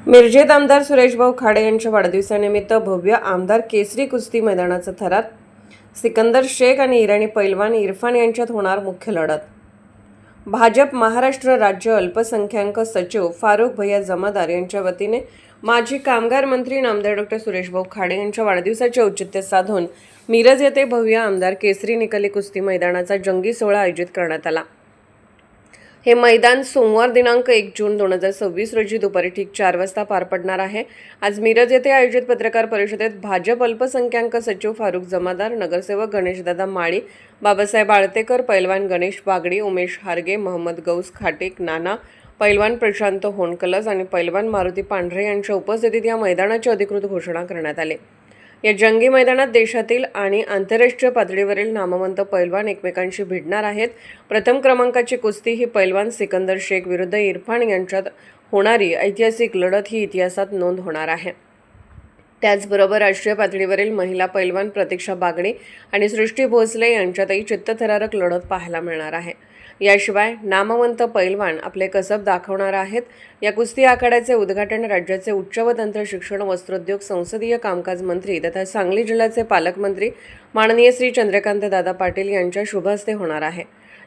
मिरजेत आमदार सुरेशभाऊ खाडे यांच्या वाढदिवसानिमित्त भव्य आमदार केसरी कुस्ती मैदानाचा थरार। सिकंदर शेख आणि इराणी पैलवान इरफान यांच्यात होणार मुख्य लढत। भाजप महाराष्ट्र राज्य अल्पसंख्याक सचिव फारुख भैया जमादार यांच्या वतीने माजी कामगार मंत्री नामदार डॉ. सुरेशभाऊ खाडे यांच्या वाढदिवसाचे औचित्य साधून मिरज येथे भव्य आमदार केसरी निकाली कुस्ती मैदानाचा जंगी सोहळा आयोजित करण्यात आला। हे मैदान सोमवार दिनांक 1 जून 2026 रोजी दुपारी ठीक 4 वाजता पार पडणार आहे। आज मिरज येथे आयोजित पत्रकार परिषदेत भाजप अल्पसंख्याक सचिव फारुख जमादार, नगरसेवक गणेशदादा माळी, बाबासाहेब आळतेकर, पैलवान गणेश बागडी, उमेश हारगे, मोहम्मद गौस खाटिक, नाना पैलवान प्रशांत होनकलस आणि पैलवान मारुती पांढरे यांच्या उपस्थितीत या मैदानाची अधिकृत घोषणा करण्यात आली। या जंगी मैदानात देशातील आणि आंतरराष्ट्रीय पातळीवरील नामवंत पैलवान एकमेकांशी भिडणार आहेत। प्रथम क्रमांकाची कुस्ती ही पैलवान सिकंदर शेख विरुद्ध इरफान यांच्यात होणारी ऐतिहासिक लढत ही इतिहासात नोंद होणार आहे। त्याचबरोबर राष्ट्रीय पातळीवरील महिला पैलवान प्रतीक्षा बागडी आणि सृष्टी भोसले यांच्यातही चित्तथरारक लढत पाहायला मिळणार आहे। याशिवाय नामवंत पैलवान आपले कसब दाखवणार आहेत। या कुस्ती आखाड्याचे उद्घाटन राज्याचे उच्च व तंत्र शिक्षण, वस्त्रोद्योग, संसदीय कामकाज मंत्री तथा सांगली जिल्ह्याचे पालकमंत्री माननीय श्री चंद्रकांत दादा पाटील यांच्या शुभ हस्ते होणार आहे।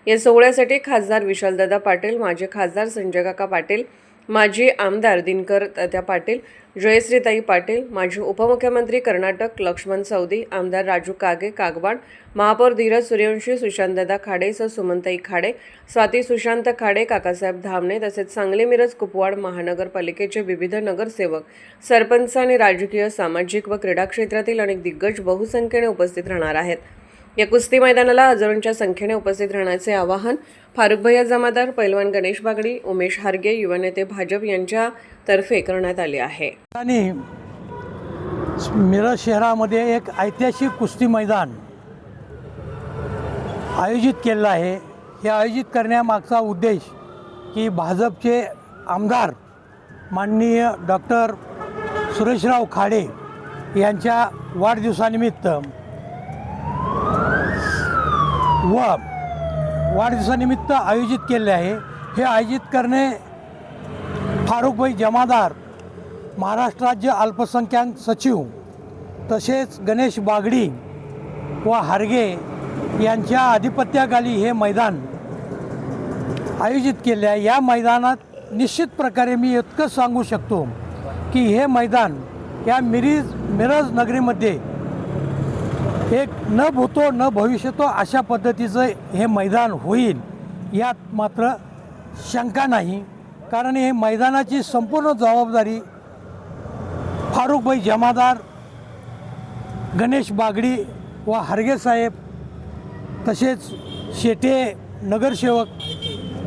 या सोहळ्यासाठी खासदार विशालदादा पाटील, माजी खासदार संजय काका पाटील, माजी आमदार दिनकर तात्या पाटील, जयश्रीताई पाटील, माजी उपमुख्यमंत्री कर्नाटक लक्ष्मण सवदी, आमदार राजू कागे कागवाड, महापौर धीरज सूर्यवंशी, सुशांतदादा खाडे सह सुमनताई खाडे, स्वाती सुशांत खाडे, काकासाहेब धामणे तसेच सांगली मिरज कुपवाड महानगरपालिकेचे विविध नगरसेवक, सरपंच आणि राजकीय, सामाजिक व क्रीडा क्षेत्रातील अनेक दिग्गज बहुसंख्येने उपस्थित राहणार आहेत। या कुस्ती मैदानाला हजारोंच्या संख्येने उपस्थित राहण्याचे आवाहन फारुख भैया जमादार, पैलवान गणेश बागडी, उमेश हारगे, युवा नेते भाजप यांच्यातर्फे करण्यात आले आहे। मिरज शहरामध्ये एक ऐतिहासिक कुस्ती मैदान आयोजित केलेलं आहे। हे आयोजित करण्यामागचा उद्देश की भाजपचे आमदार माननीय डॉक्टर सुरेशराव खाडे यांच्या वाढदिवसानिमित्त आयोजित केले आहे। हे आयोजित करणे फारुख भाई जमादार, महाराष्ट्र राज्य अल्पसंख्याक सचिव तसेच गणेश बागडी व हारगे यांच्या आधिपत्याखाली हे मैदान आयोजित केले आहे। या मैदानात निश्चित प्रकारे मी इतकं सांगू शकतो की हे मैदान या मिरज नगरीमध्ये एक न भूतो न भविष्यतो अशा पद्धतीचं हे मैदान होईल यात मात्र शंका नाही। कारण हे मैदानाची संपूर्ण जबाबदारी फारुख भाई जमादार, गणेश बागडी व हारगे साहेब तसेच शेटे नगरसेवक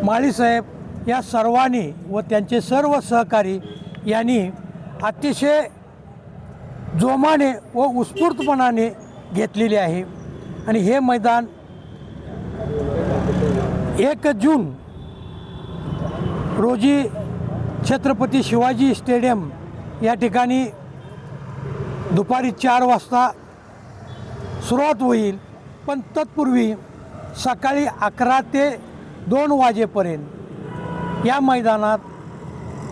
माळी साहेब या सर्वांनी व त्यांचे सर्व सहकारी यांनी अतिशय जोमाने व उत्स्फूर्तपणाने घेतलेले आहे। आणि हे मैदान 1 जून रोजी छत्रपती शिवाजी स्टेडियम या ठिकाणी दुपारी 4 वाजता सुरुवात होईल। पण तत्पूर्वी सकाळी 11 ते 2 वाजेपर्यंत या मैदानात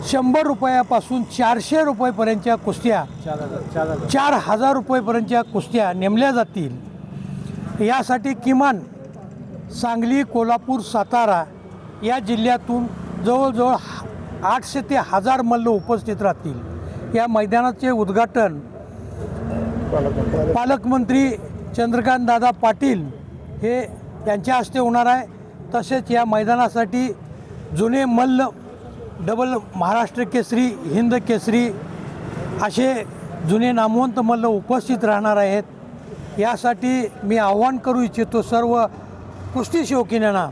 100 रुपयापासून 400 रुपयेपर्यंतच्या कुस्त्या, 4000 रुपयेपर्यंतच्या कुस्त्या नेमल्या जातील। यासाठी किमान सांगली, कोल्हापूर, सातारा या जिल्ह्यातून जवळजवळ 800 ते 1000 मल्ल उपस्थित राहतील। या मैदानाचे उद्घाटन पालकमंत्री चंद्रकांत दादा पाटील हे यांच्या हस्ते होणार आहे। तसेच या मैदानासाठी जुने मल्ल, डबल महाराष्ट्र केसरी, हिंद केसरी असे जुने नामवंत मल्ल उपस्थित राहणार आहेत। यासाठी मी आवाहन करू इच्छितो सर्व कुस्ती शौकीनांना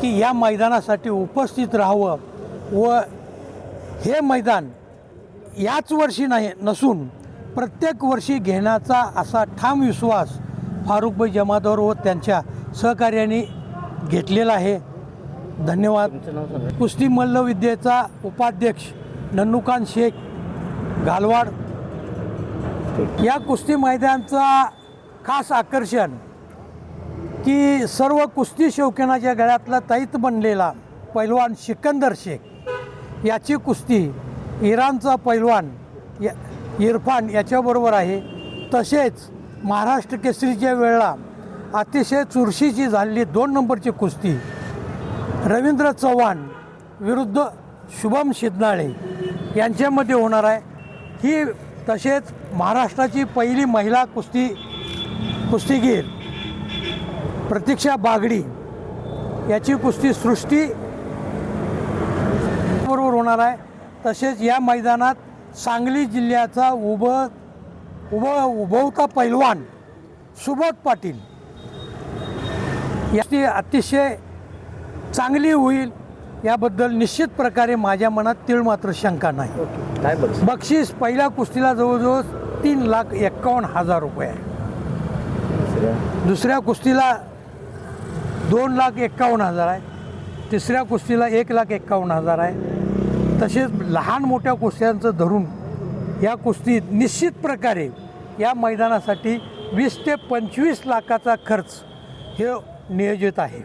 की या मैदानासाठी उपस्थित राहावं व हे मैदान याच वर्षी नसून प्रत्येक वर्षी घेण्याचा असा ठाम विश्वास फारुख भाई जमादार व त्यांच्या सहकार्याने घेतलेला आहे। धन्यवाद। कुस्ती मल्लविद्येचा उपाध्यक्ष नन्नुकान शेख घालवाड। या कुस्ती मैदानाचा खास आकर्षण की सर्व कुस्ती शौकीनाच्या गळ्यातला ताईत बनलेला पैलवान सिकंदर शेख याची कुस्ती इराणचा पैलवान इरफान याच्याबरोबर आहे. तसेच महाराष्ट्र केसरीच्या वेळेला अतिशय चुरशीची झालेली 2 नंबरची कुस्ती रवींद्र चव्हाण विरुद्ध शुभम शिदनाळे यांच्यामध्ये होणार आहे. ही तसेच महाराष्ट्राची पहिली महिला कुस्तीगीर प्रतीक्षा बागडी याची कुस्ती सृष्टी बरोबर होणार आहे. तसेच या मैदानात सांगली जिल्ह्याचा उभवता पैलवान सुबोध पाटील याची अतिशय चांगली होईल याबद्दल निश्चित प्रकारे माझ्या मनात तीळ मात्र शंका नाही. काय बक्षीस पहिल्या कुस्तीला जवळजवळ 3,51,000 रुपये आहे. दुसऱ्या कुस्तीला 2,51,000 आहे. तिसऱ्या कुस्तीला 1,51,000 आहे. तसेच लहान मोठ्या कुस्त्यांचं धरून या कुस्तीत निश्चित प्रकारे या मैदानासाठी 20 ते 25 लाखाचा खर्च हे नियोजित आहे.